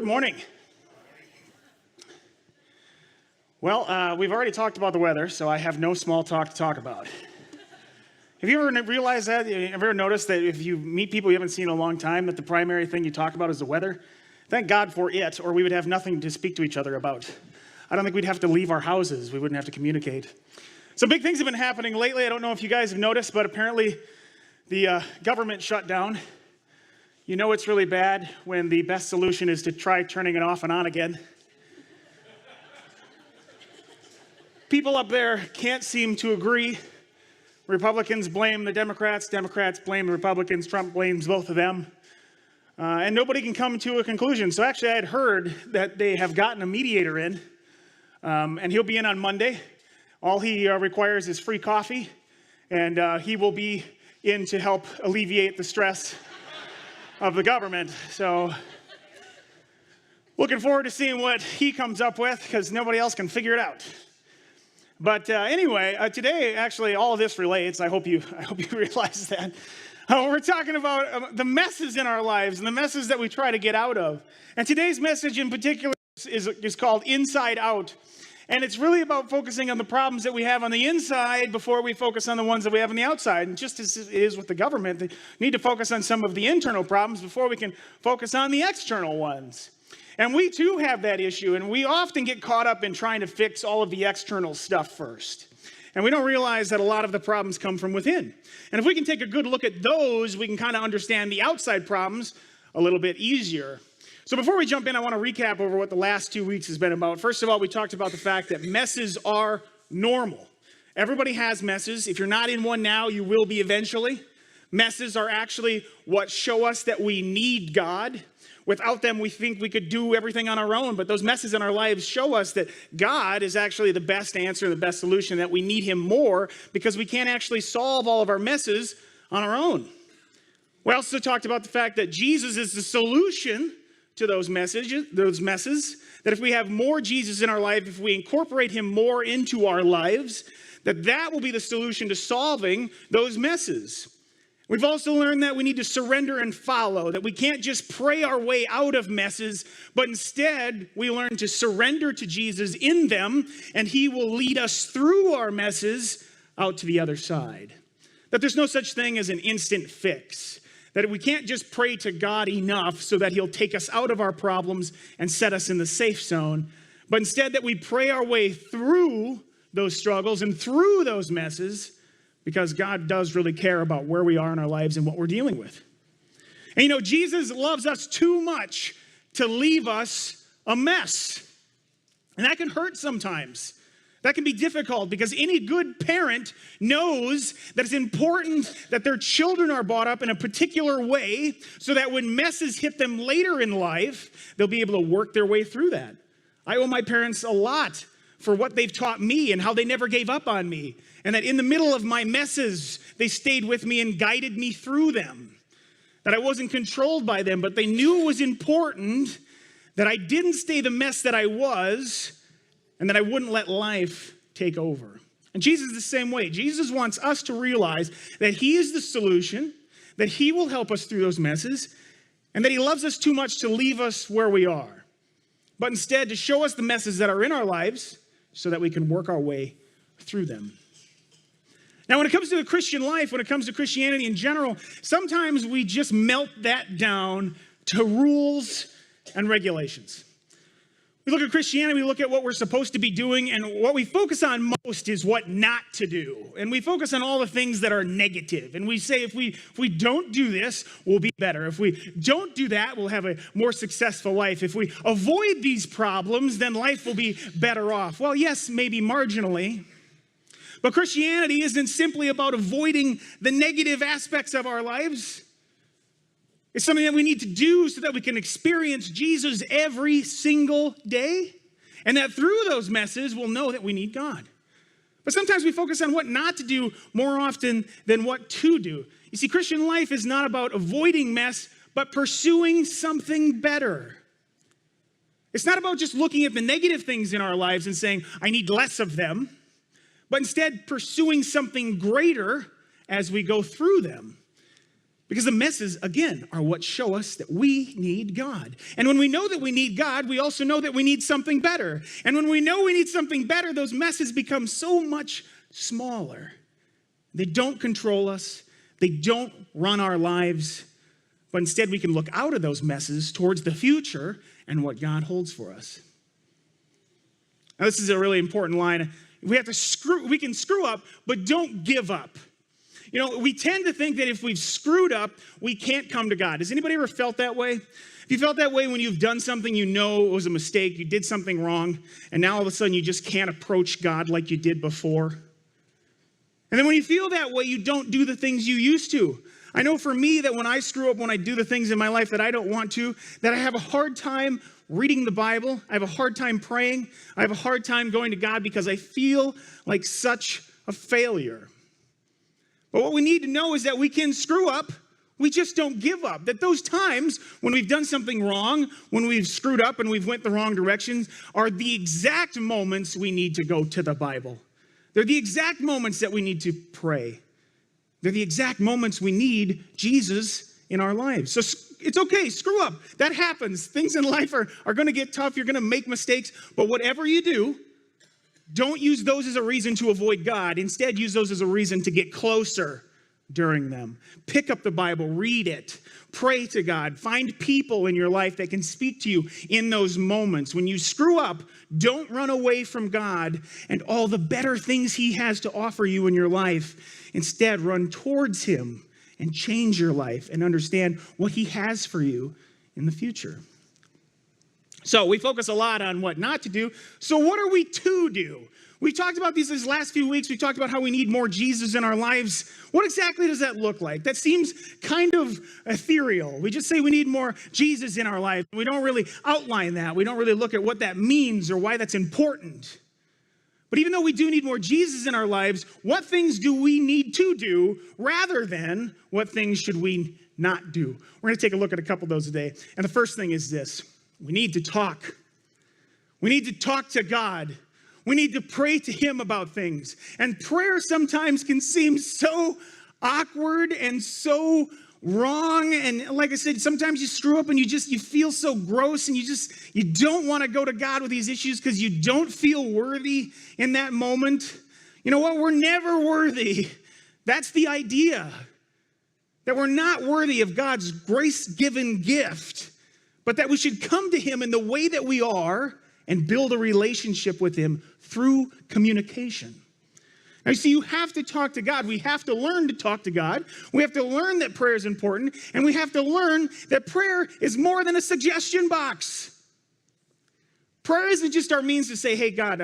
Good morning. Well, we've already talked about the weather, so I have no small talk to talk about. Have you ever realized that? Have you ever noticed that if you meet people you haven't seen in a long time, that the primary thing you talk about is the weather? Thank God for it, or we would have nothing to speak to each other about. I don't think we'd have to leave our houses. We wouldn't have to communicate. Some big things have been happening lately. I don't know if you guys have noticed, but apparently the government shut down. You know it's really bad when the best solution is to try turning it off and on again. People up there can't seem to agree. Republicans blame the Democrats. Democrats blame the Republicans. Trump blames both of them. And nobody can come to a conclusion. So actually, I had heard that they have gotten a mediator in. And he'll be in on Monday. All he requires is free coffee. And he will be in to help alleviate the stress of the government. So looking forward to seeing what he comes up with, because nobody else can figure it out. But anyway, today, actually, all of this relates. I hope you realize that. We're talking about the messes in our lives and the messes that we try to get out of. And today's message in particular is called Inside Out. And it's really about focusing on the problems that we have on the inside before we focus on the ones that we have on the outside. And just as it is with the government, they need to focus on some of the internal problems before we can focus on the external ones. And we too have that issue, and we often get caught up in trying to fix all of the external stuff first. And we don't realize that a lot of the problems come from within. And if we can take a good look at those, we can kind of understand the outside problems a little bit easier. So before we jump in, I want to recap over what the last 2 weeks has been about. First of all, we talked about the fact that messes are normal. Everybody has messes. If you're not in one now, you will be eventually. Messes are actually what show us that we need God. Without them, we think we could do everything on our own, but those messes in our lives show us that God is actually the best answer, the best solution, that we need him more because we can't actually solve all of our messes on our own. We also talked about the fact that Jesus is the solution to those messes, that if we have more Jesus in our life, if we incorporate him more into our lives, that will be the solution to solving those messes. We've also learned that we need to surrender and follow, that we can't just pray our way out of messes, but instead we learn to surrender to Jesus in them, and he will lead us through our messes out to the other side. That there's no such thing as an instant fix. That we can't just pray to God enough so that he'll take us out of our problems and set us in the safe zone, but instead that we pray our way through those struggles and through those messes, because God does really care about where we are in our lives and what we're dealing with. And you know, Jesus loves us too much to leave us a mess. And that can hurt sometimes. That can be difficult because any good parent knows that it's important that their children are brought up in a particular way so that when messes hit them later in life, they'll be able to work their way through that. I owe my parents a lot for what they've taught me and how they never gave up on me. And that in the middle of my messes, they stayed with me and guided me through them. That I wasn't controlled by them, but they knew it was important that I didn't stay the mess that I was, and that I wouldn't let life take over. And Jesus is the same way. Jesus wants us to realize that he is the solution, that he will help us through those messes, and that he loves us too much to leave us where we are, but instead to show us the messes that are in our lives so that we can work our way through them. Now, when it comes to the Christian life, when it comes to Christianity in general, sometimes we just melt that down to rules and regulations. We look at Christianity, we look at what we're supposed to be doing, and what we focus on most is what not to do. And we focus on all the things that are negative. And we say if we don't do this, we'll be better. If we don't do that, we'll have a more successful life. If we avoid these problems, then life will be better off. Well, yes, maybe marginally. But Christianity isn't simply about avoiding the negative aspects of our lives. It's something that we need to do so that we can experience Jesus every single day. And that through those messes, we'll know that we need God. But sometimes we focus on what not to do more often than what to do. You see, Christian life is not about avoiding mess, but pursuing something better. It's not about just looking at the negative things in our lives and saying, I need less of them, but instead pursuing something greater as we go through them. Because the messes, again, are what show us that we need God. And when we know that we need God, we also know that we need something better. And when we know we need something better, those messes become so much smaller. They don't control us. They don't run our lives. But instead, we can look out of those messes towards the future and what God holds for us. Now, this is a really important line. We can screw up, but don't give up. You know, we tend to think that if we've screwed up, we can't come to God. Has anybody ever felt that way? If you felt that way when you've done something you know it was a mistake, you did something wrong, and now all of a sudden you just can't approach God like you did before? And then when you feel that way, you don't do the things you used to. I know for me that when I screw up, when I do the things in my life that I don't want to, that I have a hard time reading the Bible. I have a hard time praying. I have a hard time going to God because I feel like such a failure. But what we need to know is that we can screw up. We just don't give up. That those times when we've done something wrong, when we've screwed up and we've went the wrong direction, are the exact moments we need to go to the Bible. They're the exact moments that we need to pray. They're the exact moments we need Jesus in our lives. So it's okay, screw up. That happens. Things in life are going to get tough. You're going to make mistakes. But whatever you do, don't use those as a reason to avoid God. Instead, use those as a reason to get closer during them. Pick up the Bible, read it, pray to God. Find people in your life that can speak to you in those moments. When you screw up, don't run away from God and all the better things he has to offer you in your life. Instead, run towards him and change your life and understand what he has for you in the future. So we focus a lot on what not to do. So what are we to do? We've talked about these last few weeks. We talked about how we need more Jesus in our lives. What exactly does that look like? That seems kind of ethereal. We just say we need more Jesus in our life. We don't really outline that. We don't really look at what that means or why that's important. But even though we do need more Jesus in our lives, what things do we need to do rather than what things should we not do? We're going to take a look at a couple of those today. And the first thing is this. We need to talk. We need to talk to God. We need to pray to him about things. And prayer sometimes can seem so awkward and so wrong. And like I said, sometimes you screw up and you feel so gross and you don't want to go to God with these issues because you don't feel worthy in that moment. You know what? We're never worthy. That's the idea. That we're not worthy of God's grace-given gift. But that we should come to him in the way that we are and build a relationship with him through communication. Now, you see, you have to talk to God. We have to learn to talk to God. We have to learn that prayer is important. And we have to learn that prayer is more than a suggestion box. Prayer isn't just our means to say, hey, God,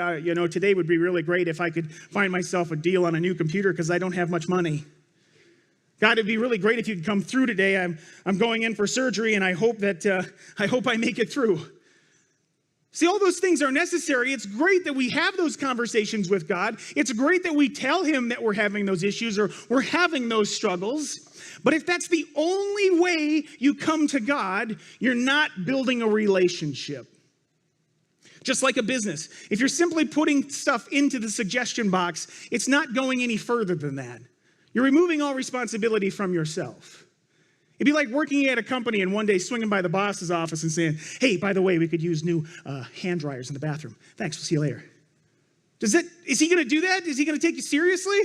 today would be really great if I could find myself a deal on a new computer because I don't have much money. God, it'd be really great if you could come through today. I'm going in for surgery, and I hope I make it through. See, all those things are necessary. It's great that we have those conversations with God. It's great that we tell him that we're having those issues or we're having those struggles. But if that's the only way you come to God, you're not building a relationship. Just like a business. If you're simply putting stuff into the suggestion box, it's not going any further than that. You're removing all responsibility from yourself. It'd be like working at a company and one day swinging by the boss's office and saying, hey, by the way, we could use new hand dryers in the bathroom. Thanks, we'll see you later. Is he going to do that? Is he going to take you seriously?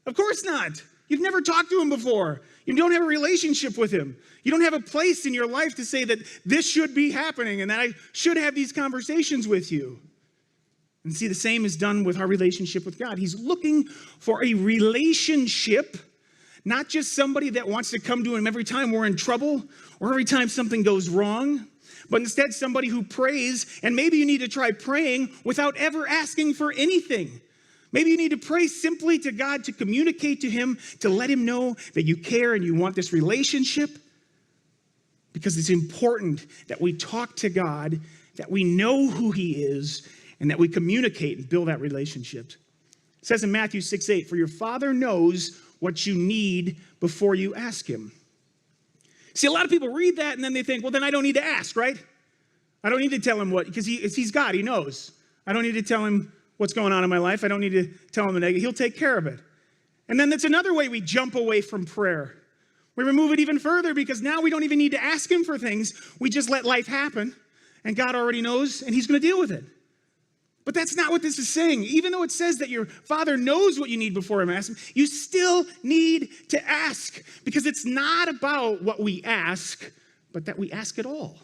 Of course not. You've never talked to him before. You don't have a relationship with him. You don't have a place in your life to say that this should be happening and that I should have these conversations with you. And see, the same is done with our relationship with God. He's looking for a relationship, not just somebody that wants to come to him every time we're in trouble or every time something goes wrong, but instead somebody who prays, and maybe you need to try praying without ever asking for anything. Maybe you need to pray simply to God to communicate to him, to let him know that you care and you want this relationship, because it's important that we talk to God, that we know who he is, and that we communicate and build that relationship. It says in Matthew 6:8, for your Father knows what you need before you ask him. See, a lot of people read that and then they think, well, then I don't need to ask, right? I don't need to tell him what, because he's God, he knows. I don't need to tell him what's going on in my life. I don't need to tell him the negative. He'll take care of it. And then that's another way we jump away from prayer. We remove it even further because now we don't even need to ask him for things. We just let life happen, and God already knows, and he's going to deal with it. But that's not what this is saying. Even though it says that your Father knows what you need before him asks him, you still need to ask, because it's not about what we ask, but that we ask it all.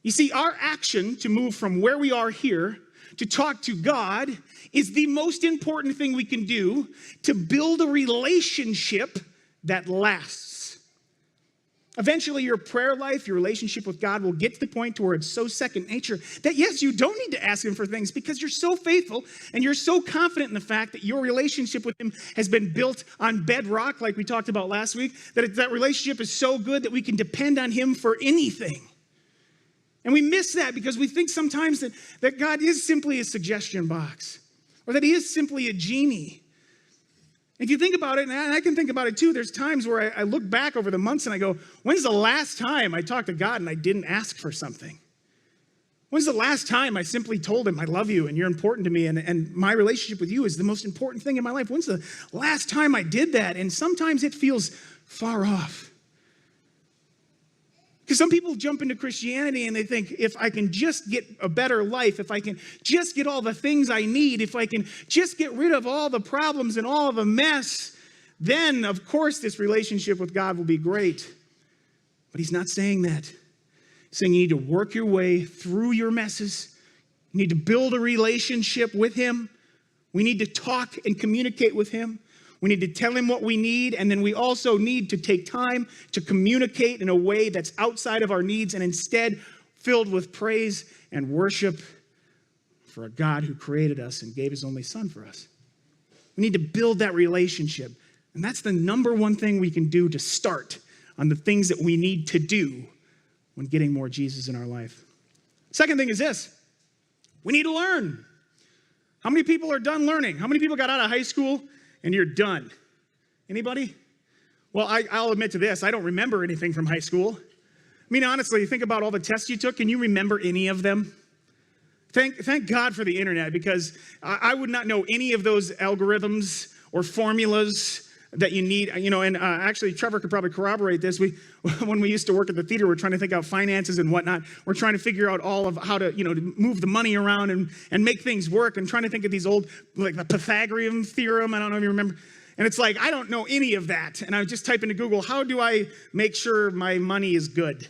You see, our action to move from where we are here to talk to God is the most important thing we can do to build a relationship that lasts. Eventually, your prayer life, your relationship with God will get to the point to where it's so second nature that, yes, you don't need to ask him for things because you're so faithful and you're so confident in the fact that your relationship with him has been built on bedrock, like we talked about last week, that relationship is so good that we can depend on him for anything. And we miss that because we think sometimes that God is simply a suggestion box, or that he is simply a genie. If you think about it, and I can think about it too, there's times where I look back over the months and I go, when's the last time I talked to God and I didn't ask for something? When's the last time I simply told him, I love you and you're important to me and my relationship with you is the most important thing in my life? When's the last time I did that? And sometimes it feels far off. Because some people jump into Christianity and they think, if I can just get a better life, if I can just get all the things I need, if I can just get rid of all the problems and all of the mess, then, of course, this relationship with God will be great. But he's not saying that. He's saying you need to work your way through your messes. You need to build a relationship with him. We need to talk and communicate with him. We need to tell him what we need, and then we also need to take time to communicate in a way that's outside of our needs and instead filled with praise and worship for a God who created us and gave his only son for us. We need to build that relationship, and that's the number one thing we can do to start on the things that we need to do when getting more Jesus in our life. Second thing is this: we need to learn. How many people are done learning? How many people got out of high school and you're done? Anybody? Well, I'll admit to this. I don't remember anything from high school. I mean, honestly, think about all the tests you took. Can you remember any of them? Thank God for the internet, because I would not know any of those algorithms or formulas that you need. And actually, Trevor could probably corroborate this. When we used to work at the theater, we're trying to think out finances and whatnot. We're trying to figure out all of how to, to move the money around and make things work, and trying to think of these old, like the Pythagorean theorem. I don't know if you remember. And it's like, I don't know any of that. And I just type into Google, how do I make sure my money is good?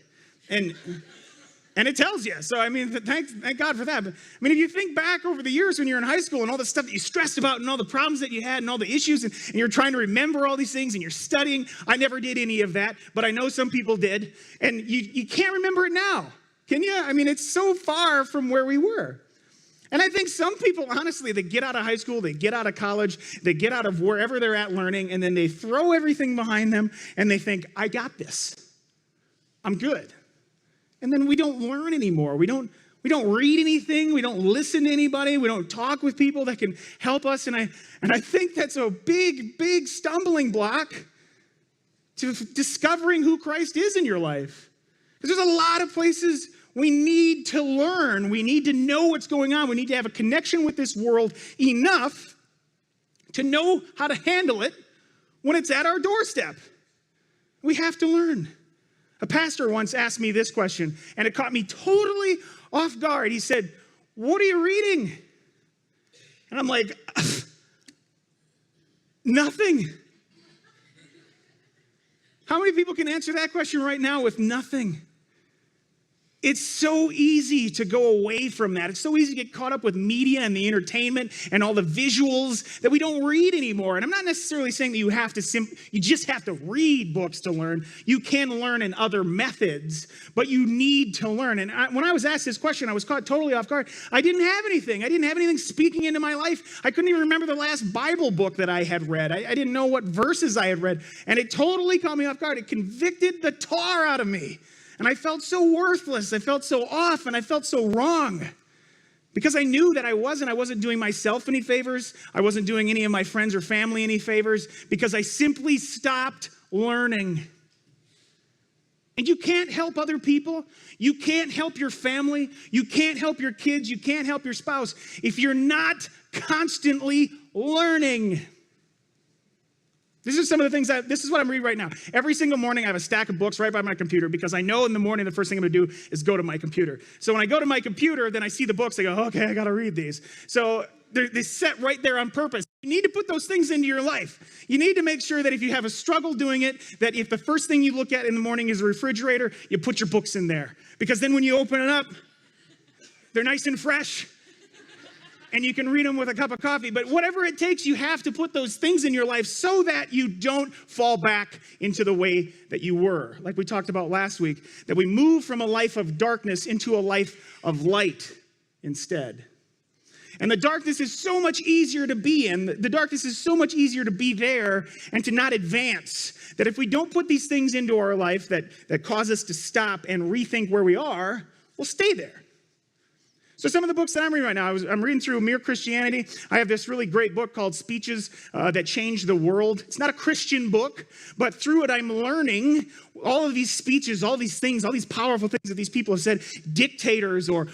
And it tells you. So, I mean, thank God for that. But, I mean, if you think back over the years when you're in high school and all the stuff that you stressed about and all the problems that you had and all the issues, and you're trying to remember all these things and you're studying. I never did any of that, but I know some people did. And you can't remember it now, can you? I mean, it's so far from where we were. And I think some people, honestly, they get out of high school, they get out of college, they get out of wherever they're at learning, and then they throw everything behind them, and they think, I got this. I'm good. And then we don't learn anymore. We don't read anything. We don't listen to anybody. We don't talk with people that can help us. And I think that's a big, big stumbling block to discovering who Christ is in your life. Because there's a lot of places we need to learn. We need to know what's going on. We need to have a connection with this world enough to know how to handle it when it's at our doorstep. We have to learn. A pastor once asked me this question, and it caught me totally off guard. He said, "What are you reading?" And I'm like, nothing. How many people can answer that question right now with nothing? It's so easy to go away from that. It's so easy to get caught up with media and the entertainment and all the visuals that we don't read anymore. And I'm not necessarily saying that you just have to read books to learn. You can learn in other methods, but you need to learn. And when I was asked this question, I was caught totally off guard. I didn't have anything. I didn't have anything speaking into my life. I couldn't even remember the last Bible book that I had read. I didn't know what verses I had read. And it totally caught me off guard. It convicted the tar out of me. And I felt so worthless, I felt so off, and I felt so wrong. Because I knew that I wasn't doing myself any favors. I wasn't doing any of my friends or family any favors, because I simply stopped learning. And you can't help other people. You can't help your family. You can't help your kids. You can't help your spouse if you're not constantly learning. This is some of the things this is what I'm reading right now. Every single morning I have a stack of books right by my computer because I know in the morning the first thing I'm gonna do is go to my computer. So when I go to my computer, then I see the books, I go, okay, I gotta read these. So they're set right there on purpose. You need to put those things into your life. You need to make sure that if you have a struggle doing it, that if the first thing you look at in the morning is a refrigerator, you put your books in there. Because then when you open it up, they're nice and fresh. And you can read them with a cup of coffee. But whatever it takes, you have to put those things in your life so that you don't fall back into the way that you were. Like we talked about last week, that we move from a life of darkness into a life of light instead. And the darkness is so much easier to be in. The darkness is so much easier to be there and to not advance. That if we don't put these things into our life that cause us to stop and rethink where we are, we'll stay there. So some of the books that I'm reading right now, I'm reading through Mere Christianity. I have this really great book called Speeches That Changed the World. It's not a Christian book, but through it I'm learning all of these speeches, all these things, all these powerful things that these people have said, dictators or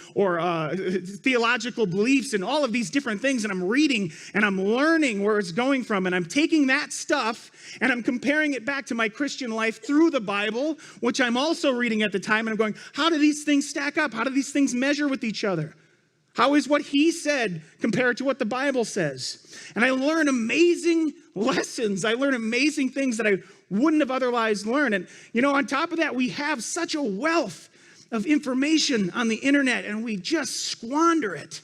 theological beliefs and all of these different things. And I'm reading and I'm learning where it's going from. And I'm taking that stuff and I'm comparing it back to my Christian life through the Bible, which I'm also reading at the time. And I'm going, how do these things stack up? How do these things measure with each other? How is what he said compared to what the Bible says? And I learn amazing lessons. I learn amazing things that I wouldn't have otherwise learned. And, on top of that, we have such a wealth of information on the internet, and we just squander it.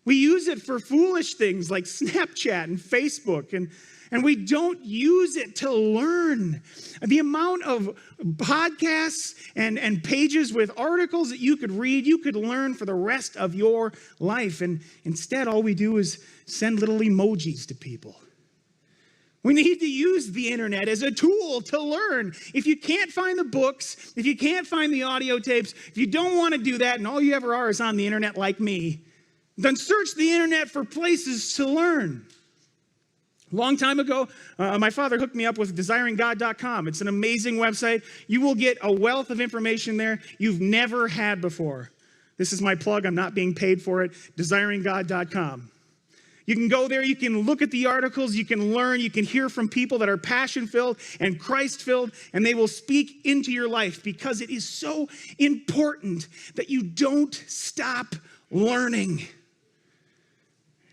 We use it for foolish things like Snapchat and Facebook, and we don't use it to learn. The amount of podcasts and pages with articles that you could read, you could learn for the rest of your life. And instead, all we do is send little emojis to people. We need to use the internet as a tool to learn. If you can't find the books, if you can't find the audio tapes, if you don't want to do that and all you ever are is on the internet like me, then search the internet for places to learn. A long time ago, my father hooked me up with desiringgod.com. It's an amazing website. You will get a wealth of information there you've never had before. This is my plug. I'm not being paid for it. Desiringgod.com. You can go there. You can look at the articles. You can learn. You can hear from people that are passion-filled and Christ-filled, and they will speak into your life because it is so important that you don't stop learning.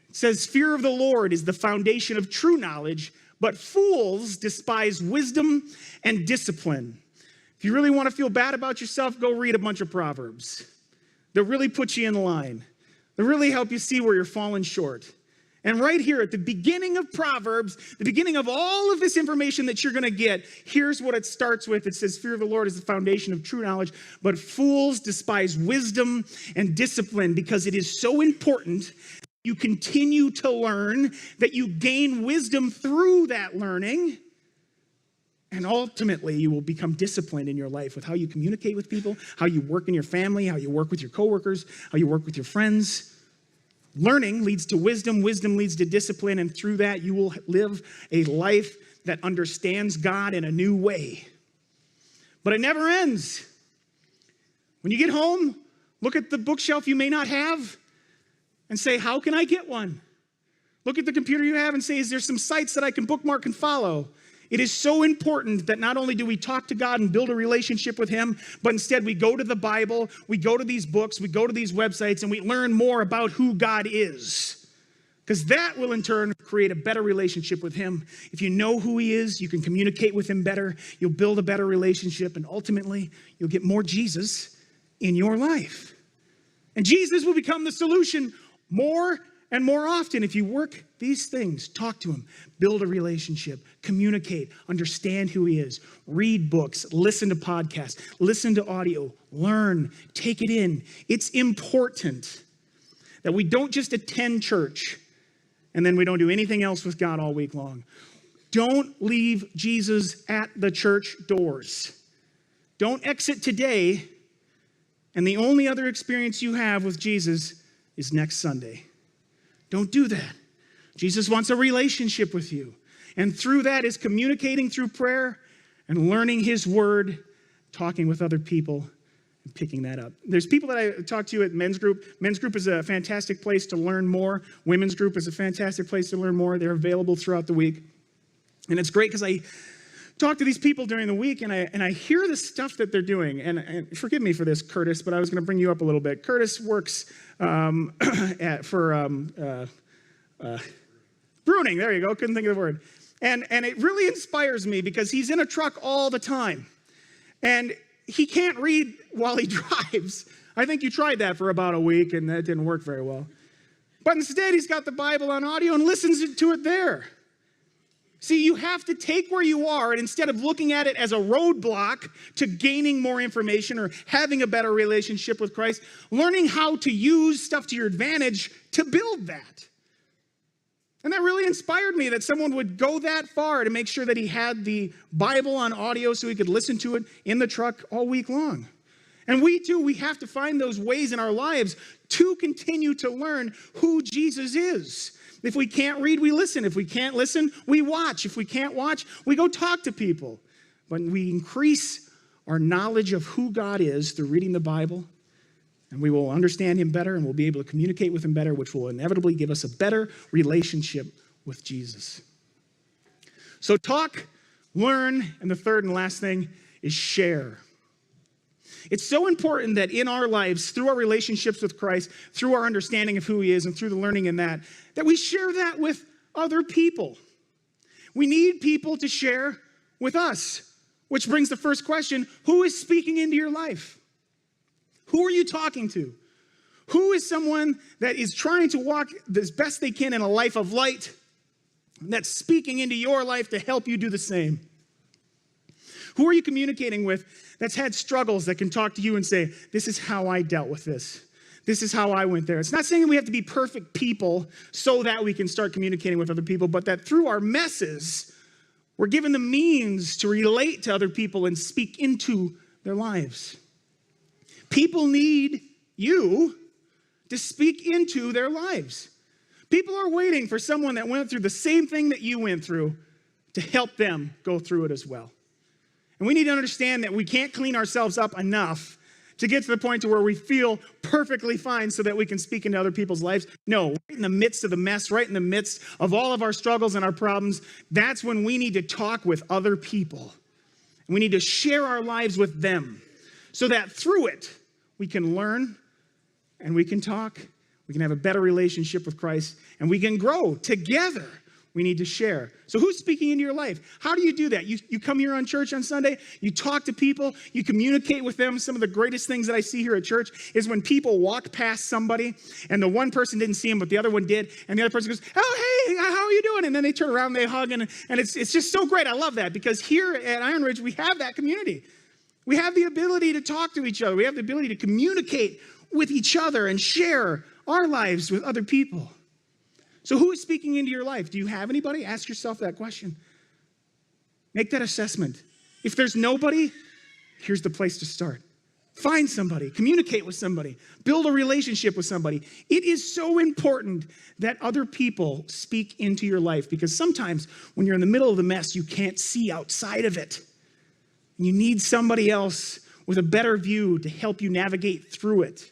It says, fear of the Lord is the foundation of true knowledge, but fools despise wisdom and discipline. If you really want to feel bad about yourself, go read a bunch of Proverbs. They'll really put you in line. They'll really help you see where you're falling short. And right here at the beginning of Proverbs, the beginning of all of this information that you're going to get, here's what it starts with. It says, fear of the Lord is the foundation of true knowledge, but fools despise wisdom and discipline because it is so important you continue to learn, that you gain wisdom through that learning, and ultimately you will become disciplined in your life with how you communicate with people, how you work in your family, how you work with your coworkers, how you work with your friends. Learning leads to wisdom, wisdom leads to discipline, and through that you will live a life that understands God in a new way. But it never ends. When you get home, look at the bookshelf you may not have and say, how can I get one? Look at the computer you have and say, is there some sites that I can bookmark and follow? It is so important that not only do we talk to God and build a relationship with him, but instead we go to the Bible, we go to these books, we go to these websites, and we learn more about who God is. Because that will in turn create a better relationship with him. If you know who he is, you can communicate with him better, you'll build a better relationship, and ultimately you'll get more Jesus in your life. And Jesus will become the solution more and more often if you work these things. Talk to him, build a relationship, communicate, understand who he is, read books, listen to podcasts, listen to audio, learn, take it in. It's important that we don't just attend church and then we don't do anything else with God all week long. Don't leave Jesus at the church doors. Don't exit today and the only other experience you have with Jesus is next Sunday. Don't do that. Jesus wants a relationship with you. And through that is communicating through prayer and learning his word, talking with other people, and picking that up. There's people that I talk to at men's group. Men's group is a fantastic place to learn more. Women's group is a fantastic place to learn more. They're available throughout the week. And it's great because I talk to these people during the week, and I hear the stuff that they're doing. And forgive me for this, Curtis, but I was going to bring you up a little bit. Curtis works for pruning. There you go. Couldn't think of the word. And it really inspires me because he's in a truck all the time. And he can't read while he drives. I think you tried that for about a week, and that didn't work very well. But instead, he's got the Bible on audio and listens to it there. See, you have to take where you are, and instead of looking at it as a roadblock to gaining more information or having a better relationship with Christ, learning how to use stuff to your advantage to build that. And that really inspired me that someone would go that far to make sure that he had the Bible on audio so he could listen to it in the truck all week long. And we too, we have to find those ways in our lives to continue to learn who Jesus is. If we can't read, we listen. If we can't listen, we watch. If we can't watch, we go talk to people. But we increase our knowledge of who God is through reading the Bible, and we will understand him better, and we'll be able to communicate with him better, which will inevitably give us a better relationship with Jesus. So talk, learn, and the third and last thing is share. It's so important that in our lives, through our relationships with Christ, through our understanding of who he is, and through the learning in that we share that with other people. We need people to share with us, which brings the first question: who is speaking into your life? Who are you talking to? Who is someone that is trying to walk as best they can in a life of light, that's speaking into your life to help you do the same? Who are you communicating with that's had struggles that can talk to you and say, this is how I dealt with this. This is how I went there. It's not saying we have to be perfect people so that we can start communicating with other people, but that through our messes, we're given the means to relate to other people and speak into their lives. People need you to speak into their lives. People are waiting for someone that went through the same thing that you went through to help them go through it as well. And we need to understand that we can't clean ourselves up enough to get to the point to where we feel perfectly fine so that we can speak into other people's lives. No, right in the midst of the mess, right in the midst of all of our struggles and our problems, that's when we need to talk with other people. We need to share our lives with them so that through it, we can learn and we can talk, we can have a better relationship with Christ, and we can grow together. We need to share. So who's speaking into your life? How do you do that? You come here on church on Sunday, you talk to people, you communicate with them. Some of the greatest things that I see here at church is when people walk past somebody and the one person didn't see him, but the other one did. And the other person goes, oh, hey, how are you doing? And then they turn around, they hug, and it's just so great. I love that because here at Iron Ridge, we have that community. We have the ability to talk to each other. We have the ability to communicate with each other and share our lives with other people. So who is speaking into your life? Do you have anybody? Ask yourself that question. Make that assessment. If there's nobody, here's the place to start. Find somebody. Communicate with somebody. Build a relationship with somebody. It is so important that other people speak into your life because sometimes when you're in the middle of the mess, you can't see outside of it. You need somebody else with a better view to help you navigate through it.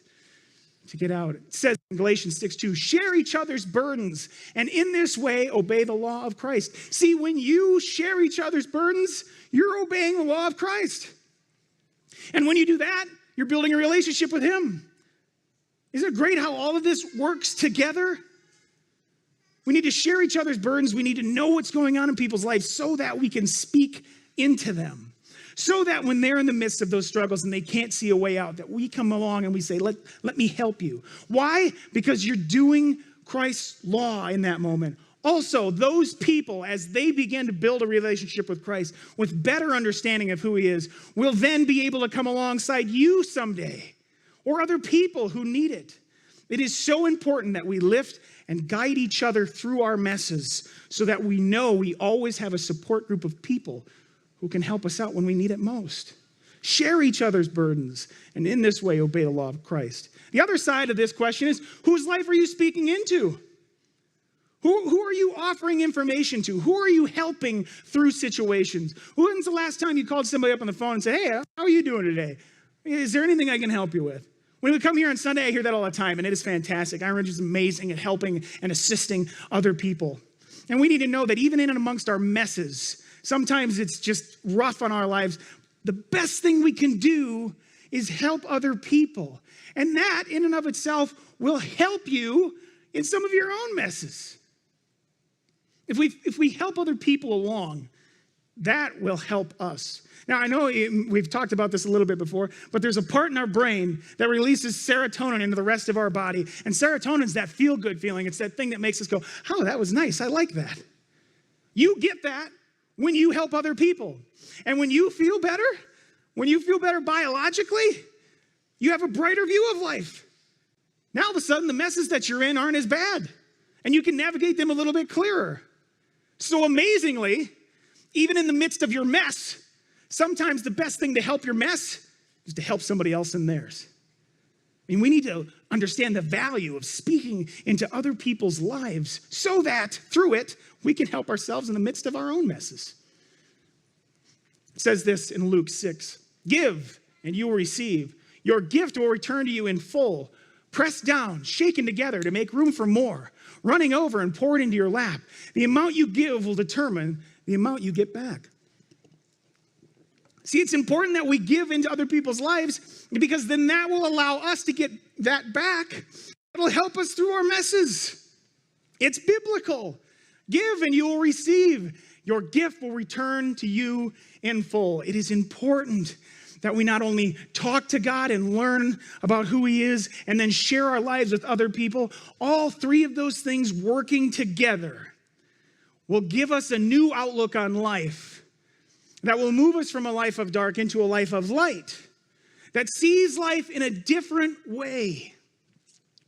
To get out. It says in Galatians 6:2, share each other's burdens, and in this way, obey the law of Christ. See, when you share each other's burdens, you're obeying the law of Christ. And when you do that, you're building a relationship with him. Isn't it great how all of this works together? We need to share each other's burdens. We need to know what's going on in people's lives so that we can speak into them. So that when they're in the midst of those struggles and they can't see a way out, that we come along and we say, let me help you. Why? Because you're doing Christ's law in that moment. Also, those people, as they begin to build a relationship with Christ with better understanding of who he is, will then be able to come alongside you someday or other people who need it. It is so important that we lift and guide each other through our messes so that we know we always have a support group of people who can help us out when we need it most. Share each other's burdens, and in this way, obey the law of Christ. The other side of this question is, whose life are you speaking into? Who are you offering information to? Who are you helping through situations? When's the last time you called somebody up on the phone and said, hey, how are you doing today? Is there anything I can help you with? When we come here on Sunday, I hear that all the time, and it is fantastic. Iron Ridge is amazing at helping and assisting other people. And we need to know that even in and amongst our messes, sometimes it's just rough on our lives, the best thing we can do is help other people. And that, in and of itself, will help you in some of your own messes. If we help other people along, that will help us. Now, I know we've talked about this a little bit before, but there's a part in our brain that releases serotonin into the rest of our body. And serotonin is that feel-good feeling. It's that thing that makes us go, oh, that was nice. I like that. You get that when you help other people. And when you feel better biologically, you have a brighter view of life. Now, all of a sudden, the messes that you're in aren't as bad. And you can navigate them a little bit clearer. So amazingly, even in the midst of your mess, sometimes the best thing to help your mess is to help somebody else in theirs. I mean, we need to understand the value of speaking into other people's lives so that through it, we can help ourselves in the midst of our own messes. It says this in Luke 6, "Give, and you will receive. Your gift will return to you in full, pressed down, shaken together to make room for more, running over and poured into your lap. The amount you give will determine the amount you get back." See, it's important that we give into other people's lives because then that will allow us to get that back. It'll help us through our messes. It's biblical. Give and you will receive. Your gift will return to you in full. It is important that we not only talk to God and learn about who he is and then share our lives with other people. All three of those things working together will give us a new outlook on life that will move us from a life of dark into a life of light, that sees life in a different way.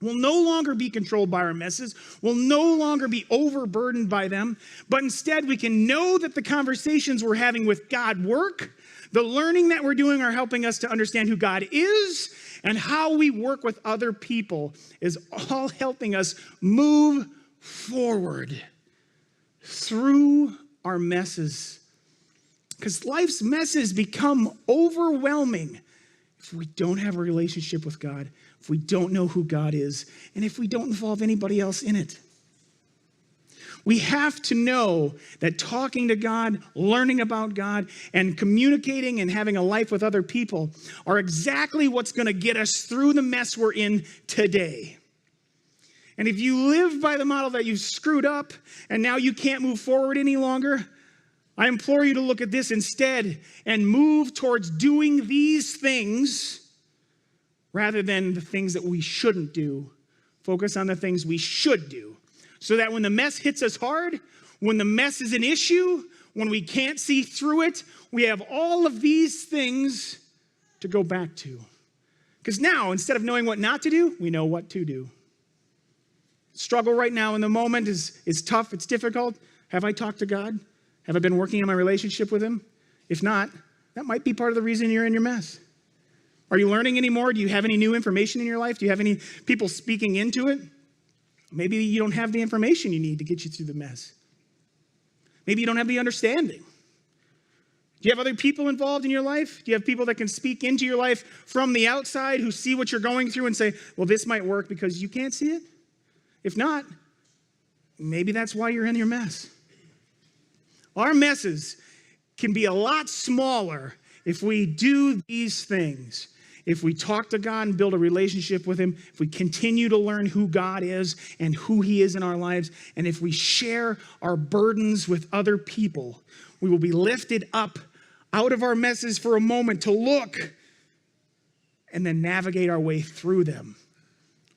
We'll no longer be controlled by our messes. We'll no longer be overburdened by them, but instead we can know that the conversations we're having with God work. The learning that we're doing are helping us to understand who God is, and how we work with other people is all helping us move forward through our messes. Because life's messes become overwhelming if we don't have a relationship with God, if we don't know who God is, and if we don't involve anybody else in it. We have to know that talking to God, learning about God, and communicating and having a life with other people are exactly what's going to get us through the mess we're in today. And if you live by the model that you've screwed up and now you can't move forward any longer, I implore you to look at this instead and move towards doing these things rather than the things that we shouldn't do. Focus on the things we should do so that when the mess hits us hard, when the mess is an issue, when we can't see through it, we have all of these things to go back to. Because now, instead of knowing what not to do, we know what to do. Struggle right now in the moment is tough, it's difficult. Have I talked to God? Have I been working on my relationship with him? If not, that might be part of the reason you're in your mess. Are you learning anymore? Do you have any new information in your life? Do you have any people speaking into it? Maybe you don't have the information you need to get you through the mess. Maybe you don't have the understanding. Do you have other people involved in your life? Do you have people that can speak into your life from the outside who see what you're going through and say, well, this might work because you can't see it? If not, maybe that's why you're in your mess. Our messes can be a lot smaller if we do these things. If we talk to God and build a relationship with him, if we continue to learn who God is and who he is in our lives, and if we share our burdens with other people, we will be lifted up out of our messes for a moment to look and then navigate our way through them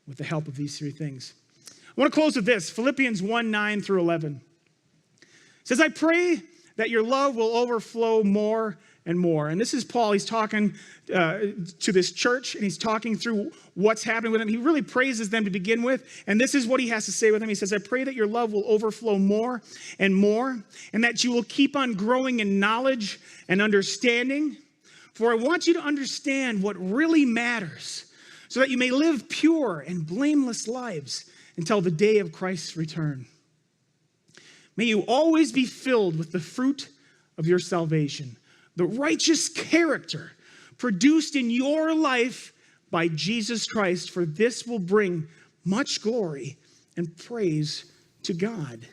with the help of these three things. I want to close with this, Philippians 1:9 through 11. It says, I pray that your love will overflow more and more. And this is Paul. He's talking to this church, and he's talking through what's happening with them. He really praises them to begin with, and this is what he has to say with them. He says, I pray that your love will overflow more, and that you will keep on growing in knowledge and understanding. For I want you to understand what really matters, so that you may live pure and blameless lives until the day of Christ's return. May you always be filled with the fruit of your salvation, the righteous character produced in your life by Jesus Christ, for this will bring much glory and praise to God.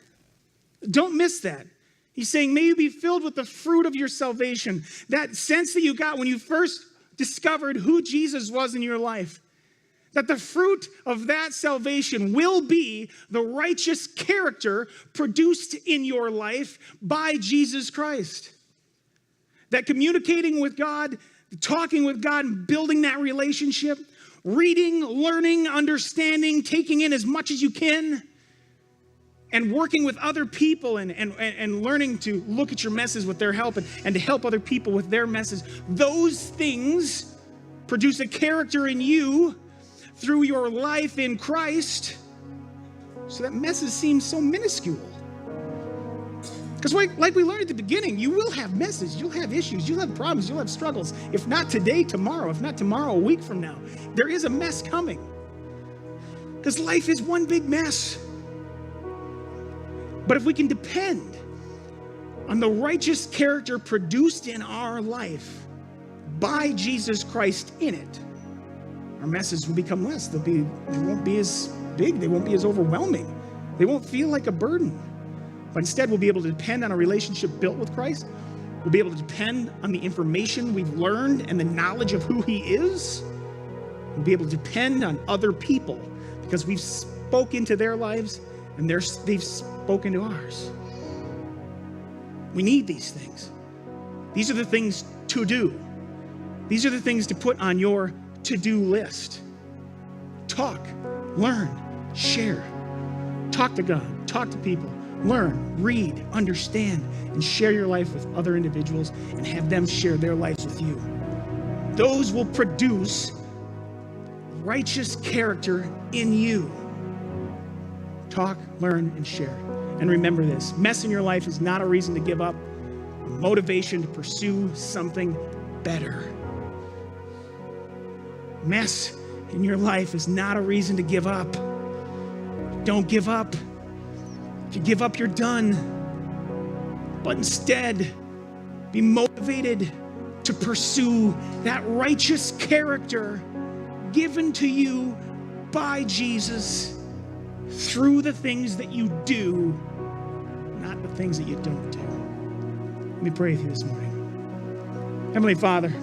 Don't miss that. He's saying, may you be filled with the fruit of your salvation. That sense that you got when you first discovered who Jesus was in your life. That the fruit of that salvation will be the righteous character produced in your life by Jesus Christ. That communicating with God, talking with God, and building that relationship, reading, learning, understanding, taking in as much as you can, and working with other people and learning to look at your messes with their help and to help other people with their messes. Those things produce a character in you through your life in Christ, so that messes seem so minuscule. Because like we learned at the beginning, you will have messes, you'll have issues, you'll have problems, you'll have struggles. If not today, tomorrow. If not tomorrow, a week from now. There is a mess coming. Because life is one big mess. But if we can depend on the righteous character produced in our life by Jesus Christ in it, our messes will become less. They won't be as big. They won't be as overwhelming. They won't feel like a burden. But instead, we'll be able to depend on a relationship built with Christ. We'll be able to depend on the information we've learned and the knowledge of who he is. We'll be able to depend on other people because we've spoken to their lives and they've spoken to ours. We need these things. These are the things to do. These are the things to put on your to-do list. Talk, learn, share. Talk to God, talk to people, learn, read, understand, and share your life with other individuals and have them share their lives with you. Those will produce righteous character in you. Talk, learn, and share. And remember this, mess in your life is not a reason to give up, a motivation to pursue something better. Mess in your life is not a reason to give up. Don't give up. If you give up, you're done. But instead, be motivated to pursue that righteous character given to you by Jesus through the things that you do, not the things that you don't do. Let me pray with you this morning. Heavenly Father,